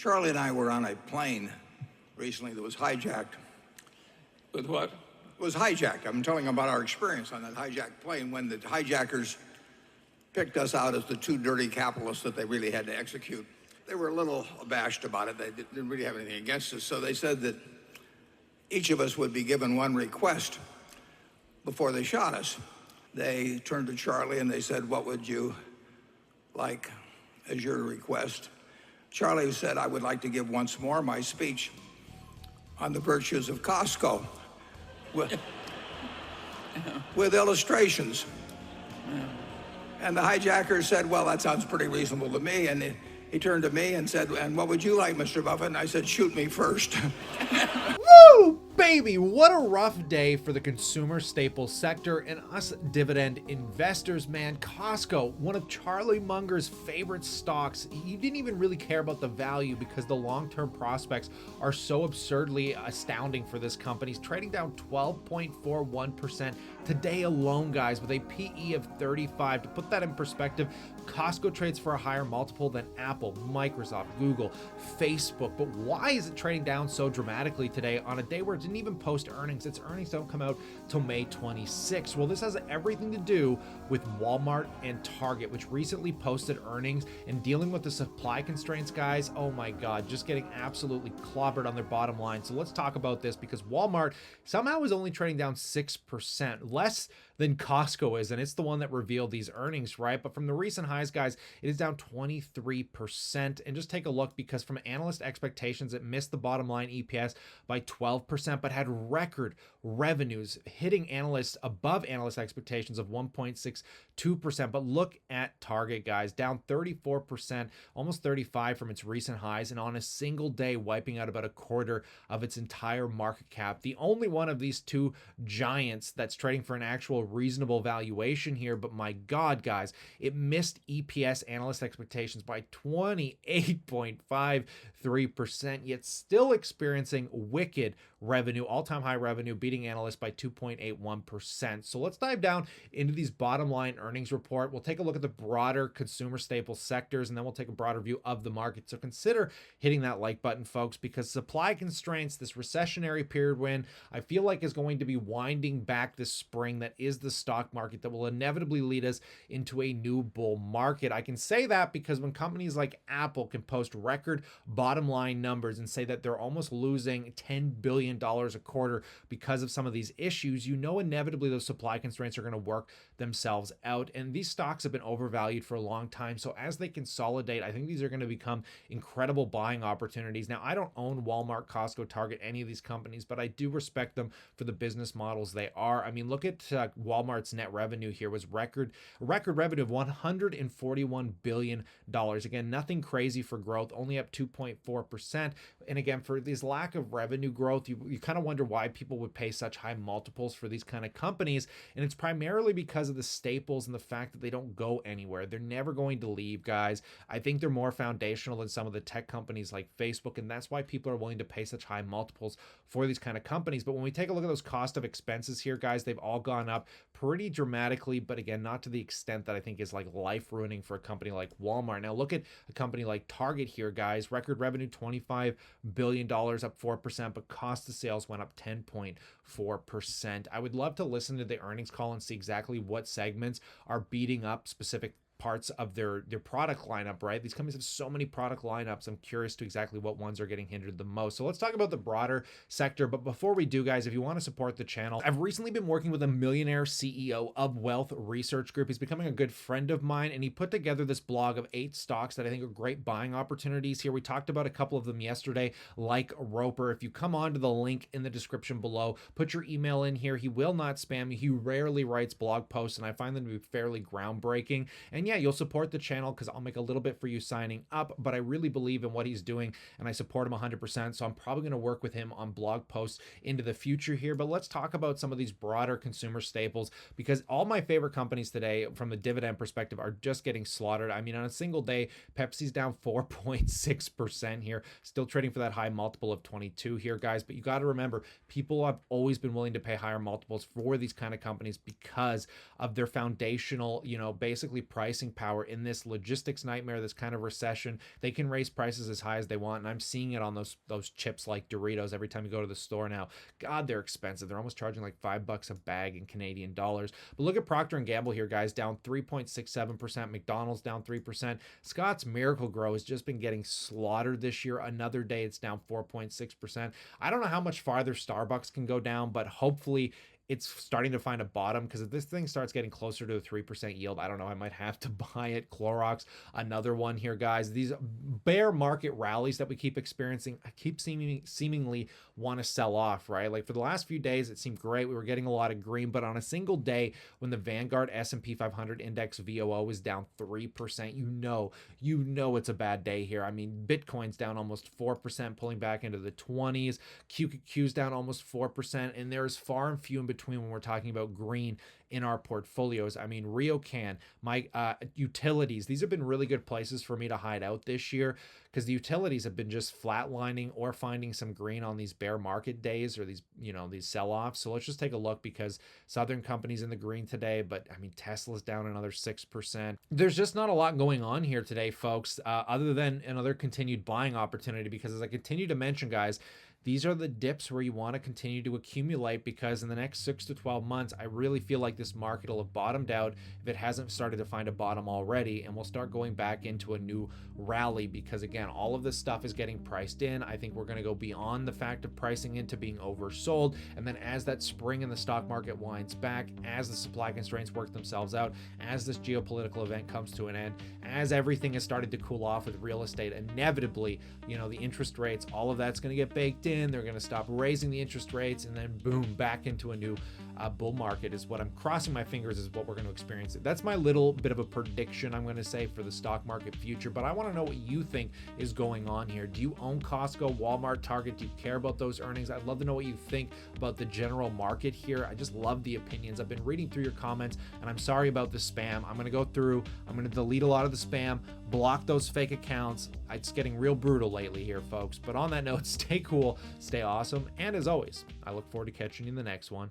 Charlie and I were on a plane recently that was hijacked. With what? It was hijacked. I'm telling about our experience on that hijacked plane when the hijackers picked us out as the two dirty capitalists that they really had to execute. They were a little abashed about it. They didn't really have anything against us. So they said that each of us would be given one request before they shot us. They turned to Charlie and they said, "What would you like as your request?" Charlie said, "I would like to give once more my speech on the virtues of Costco with illustrations." And the hijacker said, "Well, that sounds pretty reasonable to me." And he turned to me and said, "And what would you like, Mr. Buffett?" And I said, "Shoot me first." Woo! Baby, what a rough day for the consumer staples sector and us dividend investors, man. Costco, one of Charlie Munger's favorite stocks. He didn't even really care about the value because the long-term prospects are so absurdly astounding for this company. He's trading down 12.41% today alone, guys, with a PE of 35. To put that in perspective, Costco trades for a higher multiple than Apple, Microsoft, Google, Facebook. But why is it trading down so dramatically today on a day where it didn't even post earnings? Its earnings don't come out till May 26th. Well, this has everything to do with Walmart and Target, which recently posted earnings, and dealing with the supply constraints, guys. Oh my God, just getting absolutely clobbered on their bottom line. So let's talk about this, because Walmart somehow is only trading down 6%, less than Costco is, and it's the one that revealed these earnings, right? But from the recent highs, guys, it is down 23%. And just take a look, because from analyst expectations, it missed the bottom line EPS by 12%, but had record revenues, hitting analysts above analyst expectations of 1.62%. But look at Target, guys, down 34%, almost 35% from its recent highs, and on a single day wiping out about a quarter of its entire market cap. The only one of these two giants that's trading for an actual reasonable valuation here. But my God, guys, it missed EPS analyst expectations by 28.53%, yet still experiencing wicked revenue, all-time high revenue, beating analysts by 2.81%. So let's dive down into these bottom line earnings report. We'll take a look at the broader consumer staple sectors, and then we'll take a broader view of the market. So consider hitting that like button, folks, because supply constraints, this recessionary period when I feel like is going to be winding back this spring, that is the stock market, that will inevitably lead us into a new bull market. I can say that because when companies like Apple can post record bottom line numbers and say that they're almost losing $10 billion a quarter because of some of these issues, you know inevitably those supply constraints are going to work themselves out. And these stocks have been overvalued for a long time. So as they consolidate, I think these are going to become incredible buying opportunities. Now, I don't own Walmart, Costco, Target, any of these companies, but I do respect them for the business models they are. I mean, look at Walmart's net revenue here was record revenue of $141 billion. Again, nothing crazy for growth, only up 2.4%. And again, for this lack of revenue growth, you kind of wonder why people would pay such high multiples for these kind of companies. And it's primarily because of the staples and the fact that they don't go anywhere. They're never going to leave, guys. I think they're more foundational than some of the tech companies like Facebook, and that's why people are willing to pay such high multiples for these kind of companies. But when we take a look at those cost of expenses here, guys, they've all gone up pretty dramatically, but again, not to the extent that I think is like life ruining for a company like Walmart. Now look at a company like Target here, guys. Record revenue $25 billion, up 4%, but cost of sales went up 10.4%. I would love to listen to the earnings call and see exactly what segments are beating up specific parts of their product lineup, right? These companies have so many product lineups. I'm curious to exactly what ones are getting hindered the most. So let's talk about the broader sector. But before we do, guys, if you want to support the channel, I've recently been working with a millionaire CEO of Wealth Research Group. He's becoming a good friend of mine, and he put together this blog of 8 stocks that I think are great buying opportunities here. We talked about a couple of them yesterday, like Roper. If you come on to the link in the description below, put your email in here. He will not spam me. He rarely writes blog posts, and I find them to be fairly groundbreaking. And yeah, you'll support the channel because I'll make a little bit for you signing up, but I really believe in what he's doing and I support him 100%. So I'm probably going to work with him on blog posts into the future here. But let's talk about some of these broader consumer staples, because all my favorite companies today from the dividend perspective are just getting slaughtered. I mean, on a single day, Pepsi's down 4.6% here, still trading for that high multiple of 22 here, guys. But you got to remember, people have always been willing to pay higher multiples for these kind of companies because of their foundational, basically price pricing power in this logistics nightmare, this kind of recession. They can raise prices as high as they want, and I'm seeing it on those chips like Doritos every time you go to the store now. God, they're expensive. They're almost charging like $5 a bag in Canadian dollars. But look at Procter & Gamble here, guys, down 3.67%. McDonald's down 3%. Scott's Miracle-Gro has just been getting slaughtered this year. Another day it's down 4.6%. I don't know how much farther Starbucks can go down, but hopefully it's starting to find a bottom, because if this thing starts getting closer to a 3% yield, I don't know, I might have to buy it. Clorox, another one here, guys. These bear market rallies that we keep experiencing, I keep seemingly want to sell off, right? Like for the last few days, it seemed great. We were getting a lot of green, but on a single day when the Vanguard S&P 500 index VOO is down 3%, you know it's a bad day here. I mean, Bitcoin's down almost 4%, pulling back into the 20s. QQQ's down almost 4%, and there's far and few in between when we're talking about green in our portfolios. I mean, Ryokan, my utilities, these have been really good places for me to hide out this year, because the utilities have been just flatlining or finding some green on these bear market days, or these, these sell-offs. So let's just take a look, because Southern Company's in the green today, but I mean, Tesla's down another 6%. There's just not a lot going on here today, folks, other than another continued buying opportunity, because as I continue to mention, guys, these are the dips where you want to continue to accumulate, because in the next 6 to 12 months, I really feel like this market will have bottomed out if it hasn't started to find a bottom already, and we'll start going back into a new rally, because again, all of this stuff is getting priced in. I think we're going to go beyond the fact of pricing into being oversold, and then as that spring in the stock market winds back, as the supply constraints work themselves out, as this geopolitical event comes to an end, as everything has started to cool off with real estate, inevitably, the interest rates, all of that's going to get baked in. They're going to stop raising the interest rates, and then boom, back into a new bull market is what I'm crossing my fingers is what we're going to experience. That's my little bit of a prediction, I'm going to say, for the stock market future, but I want to know what you think is going on here. Do you own Costco, Walmart, Target? Do you care about those earnings? I'd love to know what you think about the general market here. I just love the opinions. I've been reading through your comments, and I'm sorry about the spam. I'm going to go through, I'm going to delete a lot of the spam, block those fake accounts. It's getting real brutal lately here, folks. But on that note, stay cool, stay awesome, and as always, I look forward to catching you in the next one.